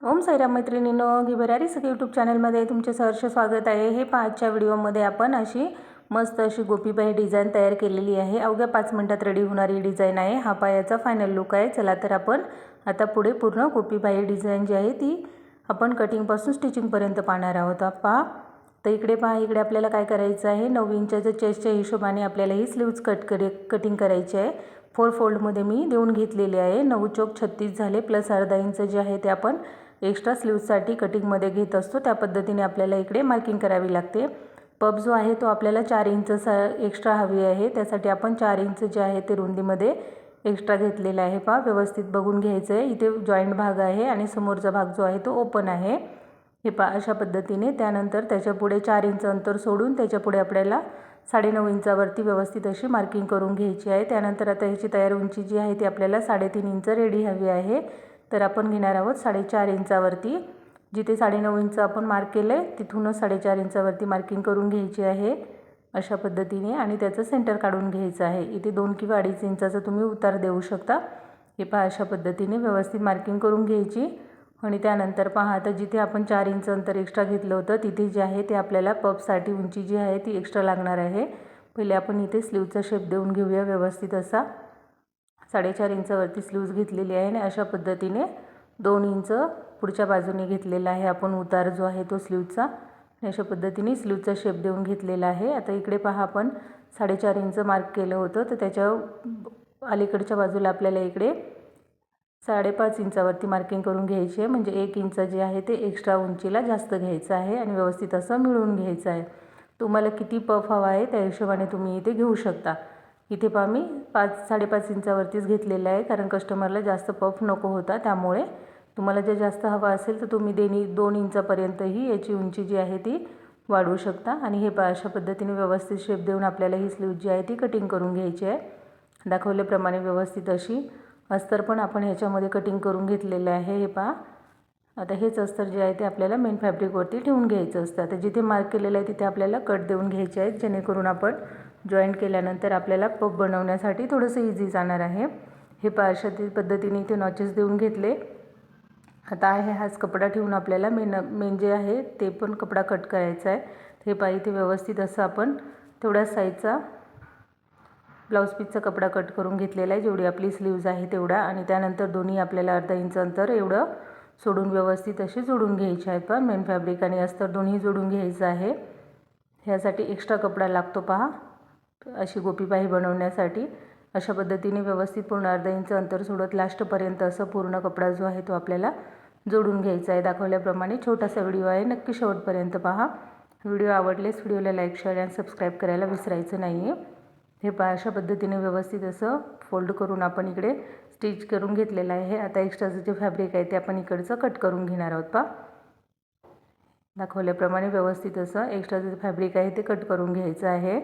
ओम साईराम मैत्रिणींनो, घिबरारी सखी यूट्यूब चॅनलमध्ये तुमचे सहर्ष स्वागत आहे। हे आजच्या व्हिडिओमध्ये आपण अशी मस्त अशी गोपीबाई डिझाईन तयार केलेली आहे। अवघ्या 5 मिनिटात रेडी होणारी डिझाईन आहे। हा पायाचा फायनल लुक आहे। चला तर आपण आता पुढे पूर्ण गोपीबाई डिझाईन जी आहे ती आपण कटिंगपासून स्टिचिंगपर्यंत पाहणार आहोत। पहा तर इकडे पहा, इकडे आपल्याला काय करायचं आहे, 9 इंचाच्या चेस्टच्या हिशोबाने आपल्याला ही स्लीव्ज कटिंग करायची आहे। 4 फोल्डमध्ये मी देऊन घेतलेले आहे। 9 चौक 36 झाले प्लस अर्धा इंच जे आहे ते आपण एक्स्ट्रा स्लीव्जसाठी कटिंगमध्ये घेत असतो। त्या पद्धतीने आपल्याला इकडे मार्किंग करावी लागते। पब जो आहे तो आपल्याला 4 इंच एक्स्ट्रा हवी आहे। त्यासाठी आपण 4 इंच जे आहे ते रुंदीमध्ये एक्स्ट्रा घेतलेला आहे। पहा व्यवस्थित बघून घ्यायचं आहे। इथे जॉईंट भाग आहे आणि समोरचा भाग जो आहे तो ओपन आहे। हे पहा अशा पद्धतीने। त्यानंतर त्याच्या पुढे 4 इंच अंतर सोडून त्याच्या पुढे आपल्याला 9.5 इंचावरती व्यवस्थित अशी मार्किंग करून घ्यायची आहे। त्यानंतर आता याची तयार उंची जी आहे ती आपल्याला 3.5 इंच रेडी हवी आहे। तर आपण घेणार आहोत 4.5 इंचावरती। जिथे 9.5 इंच आपण मार्क केले तिथूनच 4.5 इंचावरती मार्किंग करून घ्यायची आहे अशा पद्धतीने। आणि त्याचं सेंटर काढून घ्यायचं आहे। इथे 2 किंवा 2.5 इंचाचा तुम्ही उतार देऊ शकता। हे पहा अशा पद्धतीने व्यवस्थित मार्किंग करून घ्यायची। आणि त्यानंतर पहा आता जिथे आपण 4 इंच अंतर एक्स्ट्रा घेतलं होतं तिथे जे आहे ते आपल्याला पबसाठी उंची जी आहे ती एक्स्ट्रा लागणार आहे। पहिले आपण इथे स्लीवचा शेप देऊन घेऊया व्यवस्थित असा। 4.5 इंचावरती स्लीव्ज घेतलेली आहे आणि अशा पद्धतीने 2 इंच पुढच्या बाजूने घेतलेला आहे आपण उतार जो आहे तो स्लीवचा। अशा पद्धतीने स्लीवचा शेप देऊन घेतलेला आहे। आता इकडे पहा आपण 4.5 इंच मार्क केलं होतं तर त्याच्या अलीकडच्या बाजूला आपल्याला इकडे 5.5 इंचावरती मार्किंग करून घ्यायची आहे। म्हणजे 1 इंच जे आहे ते एक्स्ट्रा उंचीला जास्त घ्यायचं आहे आणि व्यवस्थित असं मिळवून घ्यायचं आहे। तुम्हाला किती पफ हवा आहे त्या हिशोबाने तुम्ही इथे घेऊ शकता। इथे पहा मी 5.5 इंचावरतीच घेतलेलं आहे कारण कस्टमरला जास्त पफ नको होता। त्यामुळे तुम्हाला जे जास्त हवा असेल तर तुम्ही 2 इंचापर्यंतही याची उंची जी आहे ती वाढवू शकता। आणि हे पहा अशा पद्धतीने व्यवस्थित शेप देऊन आपल्याला ही स्लीव जी आहे ती कटिंग करून घ्यायची आहे। दाखवल्याप्रमाणे व्यवस्थित अशी अस्तर पण आपण ह्याच्यामध्ये कटिंग करून घेतलेलं आहे। हे पहा आता हेच अस्तर जे आहे ते आपल्याला मेन फॅब्रिकवरती ठेवून घ्यायचं असतं। आता जिथे मार्क केलेलं आहे तिथे आपल्याला कट देऊन घ्यायचे आहेत जेणेकरून आपण जॉईंट केल्यानंतर आपल्याला पफ बनवण्यासाठी थोडंसं इझी जाणार आहे। हे पहा अशा पद्धतीने इथे नॉचेस देऊन घेतले। आता आहे हाच कपडा ठेवून आपल्याला मेन जे आहे ते पण कपडा कट करायचा आहे। हे पहा इथे व्यवस्थित असं आपण तेवढ्याच साईजचा ब्लाउज पीसचा कपडा कट करून घेतलेला आहे जेवढी आपली स्लीव्ज आहे तेवढा। आणि त्यानंतर दोन्ही आपल्याला अर्धा इंच अंतर एवढं सोडून व्यवस्थित असे जोडून घ्यायचे आहेत। पहा मेन फॅब्रिक आणि अस्तर दोन्ही जोडून घ्यायचं आहे। ह्यासाठी एक्स्ट्रा कपडा लागतो पहा अशी गोपीबाई बनवण्यासाठी। अशा पद्धतीने व्यवस्थित पूर्ण अर्धा इंच अंतर सोडत लास्टपर्यंत असं पूर्ण कपडा जो आहे तो आपल्याला जोडून घ्यायचा आहे। दाखवल्याप्रमाणे छोटासा व्हिडिओ आहे, नक्की शेवटपर्यंत पहा। व्हिडिओ आवडल्यास व्हिडिओला लाईक शेअर आणि सबस्क्राईब करायला विसरायचं नाही आहे। हे पहा अशा पद्धतीने व्यवस्थित असं फोल्ड करून आपण इकडे स्टिच करून घेतलेलं आहे। आता एक्स्ट्राचं जे फॅब्रिक आहे ते आपण इकडचं कट करून घेणार आहोत। पहा दाखवल्याप्रमाणे व्यवस्थित असं एक्स्ट्राचं जे फॅब्रिक आहे ते कट करून घ्यायचं आहे।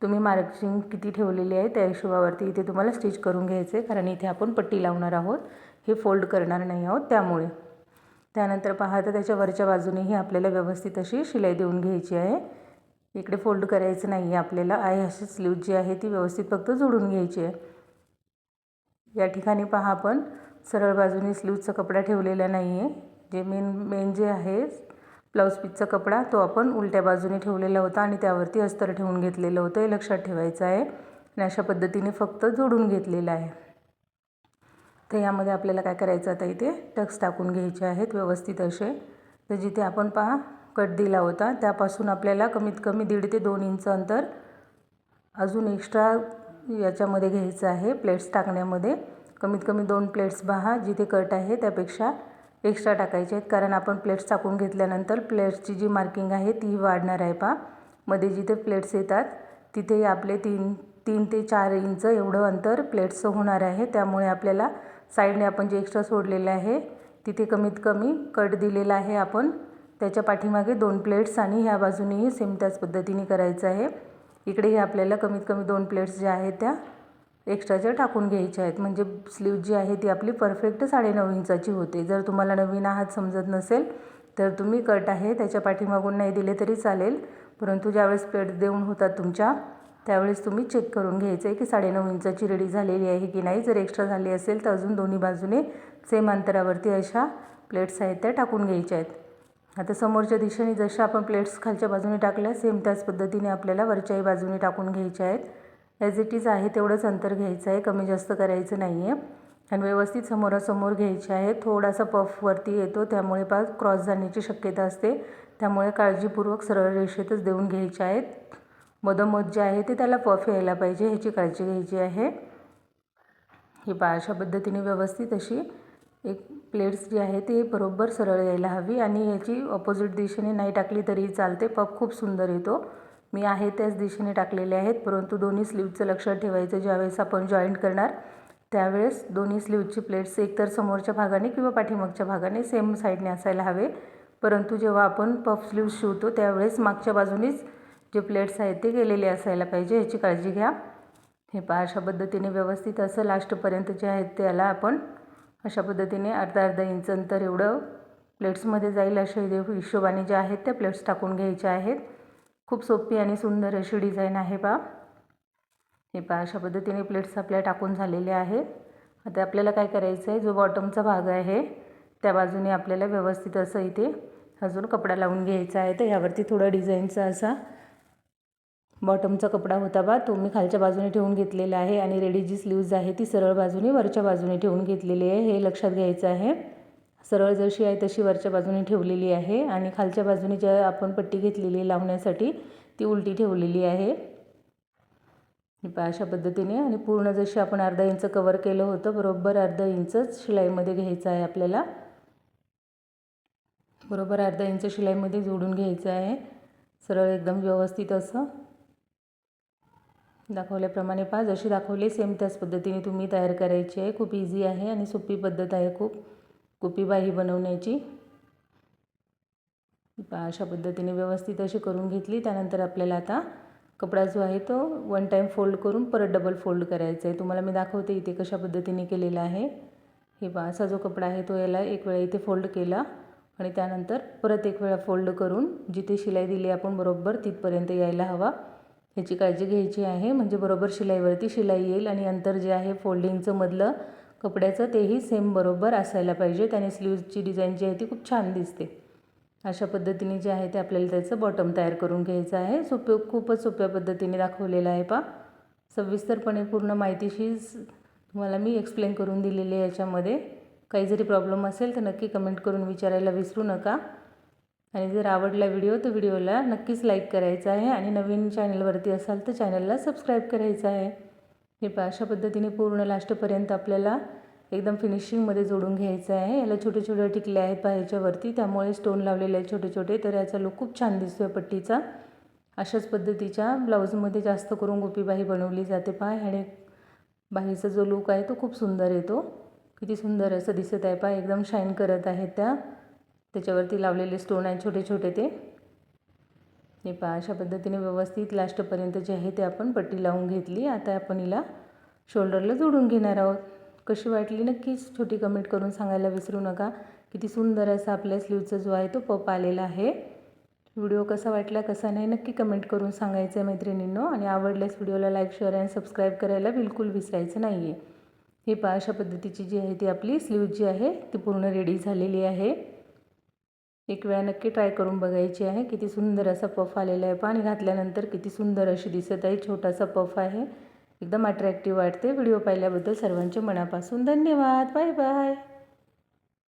तुम्ही मार्किंग किती ठेवलेली आहे त्या हिशोबावरती इथे तुम्हाला स्टिच करून घ्यायचे कारण इथे आपण पट्टी लावणार आहोत, हे फोल्ड करणार नाही आहोत त्यामुळे। त्यानंतर पहा तर त्याच्या वरच्या बाजूनेही आपल्याला व्यवस्थित अशी शिलाई देऊन घ्यायची आहे। इकडे फोल्ड करायचं नाही आहे आपल्याला, आहे अशी स्लीव जी आहे ती व्यवस्थित फक्त जोडून घ्यायची आहे। या ठिकाणी पहा आपण सरळ बाजूने स्लीवचा कपडा ठेवलेला नाही आहे। जे मेन जे आहे ब्लाउज पीसचा कपडा तो आपण उलट्या बाजूने ठेवलेला होता आणि त्यावरती अस्तर ठेवून घेतलेलं होतं, हे लक्षात ठेवायचं आहे। आणि अशा पद्धतीने फक्त जोडून घेतलेलं आहे। तर यामध्ये आपल्याला काय करायचं आता इथे टक्स टाकून घ्यायचे आहेत व्यवस्थित असे। तर जिथे आपण पहा कट दिला होता त्यापासून आपल्याला कमीत कमी 1.5 ते 2 इंच अंतर अजून एक्स्ट्रा याच्यामध्ये घ्यायचं आहे। प्लेट्स टाकण्यामध्ये कमीत कमी 2 प्लेट्स पहा जिथे कट आहे त्यापेक्षा एक्स्ट्रा टाकायचे आहेत कारण आपण प्लेट्स टाकून घेतल्यानंतर प्लेट्सची जी मार्किंग आहे ती वाढणार आहे। पहा मध्ये जिथे प्लेट्स येतात तिथे आपले 3 ते 4 इंच एवढं अंतर प्लेट्सचं होणार आहे। त्यामुळे आपल्याला साईडने आपण जे एक्स्ट्रा सोडलेलं आहे तिथे कमीत कमी कट दिलेला आहे आपण, त्याच्या पाठीमागे 2 प्लेट्स आणि ह्या बाजूनेही सेम त्याच पद्धतीने करायचं आहे। इकडेही आपल्याला कमीत कमी 2 प्लेट्स ज्या आहेत त्या एक्स्ट्राच्या टाकून घ्यायच्या आहेत म्हणजे स्लीव जी आहे ती आपली परफेक्ट 9.5 इंचाची होते। जर तुम्हाला नवीन आहात समजत नसेल तर तुम्ही कट आहे त्याच्या पाठीमागून नाही दिले तरी चालेल, परंतु ज्यावेळेस प्लेट्स देऊन होतात तुमच्या त्यावेळेस तुम्ही चेक करून घ्यायचं आहे की 9.5 इंचाची रेडी झालेली आहे की नाही। जर एक्स्ट्रा झाली असेल तर अजून दोन्ही बाजूने सेम अंतरावरती अशा प्लेट्स आहेत त्या टाकून घ्यायच्या आहेत। आता समोरच्या दिशेने जशा आपण प्लेट्स खालच्या बाजूने टाकल्या सेम त्याच पद्धतीने आपल्याला वरच्याही बाजूने टाकून घ्यायच्या आहेत। ॲज इट इज आहे तेवढंच अंतर घ्यायचं आहे, कमी जास्त करायचं नाही आहे आणि व्यवस्थित समोरासमोर घ्यायचे आहे। थोडासा पफ वरती येतो त्यामुळे क्रॉस जाण्याची शक्यता असते, त्यामुळे काळजीपूर्वक सरळ रेषेतच देऊन घ्यायचे आहेत। मधोमध जे आहे ते त्याला पफ यायला पाहिजे ह्याची काळजी घ्यायची आहे। हे अशा पद्धतीने व्यवस्थित अशी एक प्लेट्स जी आहे ते बरोबर सरळ यायला हवी आणि याची ऑपोजिट दिशेने नाही टाकली तरी चालते, पफ खूप सुंदर येतो। मी आहे त्याच दिशेने टाकलेले आहेत, परंतु दोन्ही स्लीवचं लक्षात ठेवायचं, ज्यावेळेस आपण जॉईंट करणार त्यावेळेस दोन्ही स्लीवची प्लेट्स एकतर समोरच्या भागाने किंवा पाठीमागच्या भागाने सेम साईडने असायला हवे, परंतु जेव्हा आपण पफ स्लीव शिवतो त्यावेळेस मागच्या बाजूनेच जे प्लेट्स आहेत ते गेलेले असायला पाहिजे, याची काळजी घ्या। हे अशा पद्धतीने व्यवस्थित असं लास्टपर्यंत जे आहेत त्याला आपण अशा पद्धतीने अर्धा इंच अंतर एवढं प्लेट्समध्ये जाईल अशा हिशोबाने जे आहेत त्या प्लेट्स टाकून घ्यायच्या आहेत। खूप सोपी आणि सुंदर अशी डिझाईन आहे हे अशा पद्धतीने प्लेट्स आपल्या टाकून झालेले आहेत। आता आपल्याला काय करायचं आहे, जो बॉटमचा भाग आहे त्या बाजूने आपल्याला व्यवस्थित असं इथे अजून कपडा लावून घ्यायचा आहे। तर यावरती थोडा डिझाईनचा असा बॉटमचा कपडा होता तो मी खालच्या बाजूने ठेवून घेतलेला आहे आणि रेडी जी स्लीव्ज आहे ती सरळ बाजूने वरच्या बाजूने ठेवून घेतलेली आहे, हे लक्षात घ्यायचं आहे। सरळ जशी आहे तशी वरच्या बाजूने ठेवलेली आहे आणि खालच्या बाजूने जे आपण पट्टी घेतलेली लावण्यासाठी ती उलटी ठेवलेली आहे। अशा पद्धतीने आणि पूर्ण जशी आपण अर्धा इंच कव्हर केलं होतं बरोबर अर्धा इंचच शिलाईमध्ये घ्यायचं आहे आपल्याला, बरोबर अर्धा इंच शिलाईमध्ये जोडून घ्यायचं आहे सरळ एकदम व्यवस्थित असं दाखवल्याप्रमाणे जशी दाखवली सेम त्याच पद्धतीने तुम्ही तयार करायची आहे। खूप इझी आहे आणि सोपी पद्धत आहे खूप गोपी बाही बनवण्याची। अशा पद्धतीने व्यवस्थित अशी करून घेतली, त्यानंतर आपल्याला आता कपडा जो आहे तो वन टाइम फोल्ड करून परत डबल फोल्ड करायचा आहे। तुम्हाला मी दाखवते इथे कशा पद्धतीने केलेला आहे। हे असा जो कपडा आहे तो याला एक वेळा इथे फोल्ड केला आणि त्यानंतर परत एक वेळा फोल्ड करून जिथे शिलाई दिली आपण बरोबर तिथपर्यंत यायला हवा, ह्याची काळजी घ्यायची आहे। म्हणजे बरोबर शिलाईवरती शिलाई येईल आणि अंतर जे आहे फोल्डिंगचं मधलं कपड्याचं तेही सेम बरोबर असायला पाहिजे, त्याने स्लीव्जची डिझाईन जी आहे ती खूप छान दिसते। अशा पद्धतीने जे आहे ते आपल्याला त्याचं बॉटम तयार करून घ्यायचं आहे। खूपच सोप्या पद्धतीने दाखवलेलं आहे सविस्तरपणे पूर्ण माहितीशी तुम्हाला मी एक्सप्लेन करून दिलेली आहे। याच्यामध्ये काही जरी प्रॉब्लेम असेल तर नक्की कमेंट करून विचारायला विसरू नका आणि जर आवडला व्हिडिओ तर व्हिडिओला नक्कीच लाईक करायचं आहे आणि नवीन चॅनलवरती असाल तर चॅनलला सबस्क्राईब करायचं आहे। हे अशा पद्धतीने पूर्ण लास्टपर्यंत आपल्याला एकदम फिनिशिंगमध्ये जोडून घ्यायचं आहे। याला छोटे छोटे टिकले आहेत बाहेरच्यावरती, त्यामुळे स्टोन लावलेले आहेत छोटे छोटे, तर याचा लुक खूप छान दिसतोय पट्टीचा। अशाच पद्धतीच्या ब्लाऊजमध्ये जास्त करून गोपी बाही बनवली जाते आणि बाहीचा जो लुक आहे तो खूप सुंदर येतो। किती सुंदर असं दिसत आहे एकदम शाईन करत आहेत त्याच्यावरती लावलेले स्टोन आहेत छोटे छोटे ते। हे अशा पद्धतीने व्यवस्थित लास्टपर्यंत जे आहे ते आपण पट्टी लावून घेतली। आता आपण हिला शोल्डरला जोडून घेणार आहोत। कशी वाटली नक्कीच छोटी कमेंट करून सांगायला विसरू नका। किती सुंदर असा आपल्या स्लीवचा जो आहे तो पफ आलेला आहे। व्हिडिओ कसा वाटला कसा नाही नक्की कमेंट करून सांगायचं आहे मैत्रिणींनो, आणि आवडल्यास व्हिडिओला लाईक शेअर आणि सबस्क्राईब करायला बिलकुल विसरायचं नाही आहे। हे अशा पद्धतीची जी आहे ती आपली स्लीव जी आहे ती पूर्ण रेडी झालेली आहे। एक वेळा नक्की ट्राय करून बघायची आहे। किती सुंदर असा पफ आलेला आहे आणि घातल्यानंतर किती सुंदर अशी दिसत आहे, छोटासा पफ आहे, एकदम अट्रॅक्टिव्ह वाटते। व्हिडिओ पाहिल्याबद्दल सर्वांचे मनापासून धन्यवाद। Bye bye.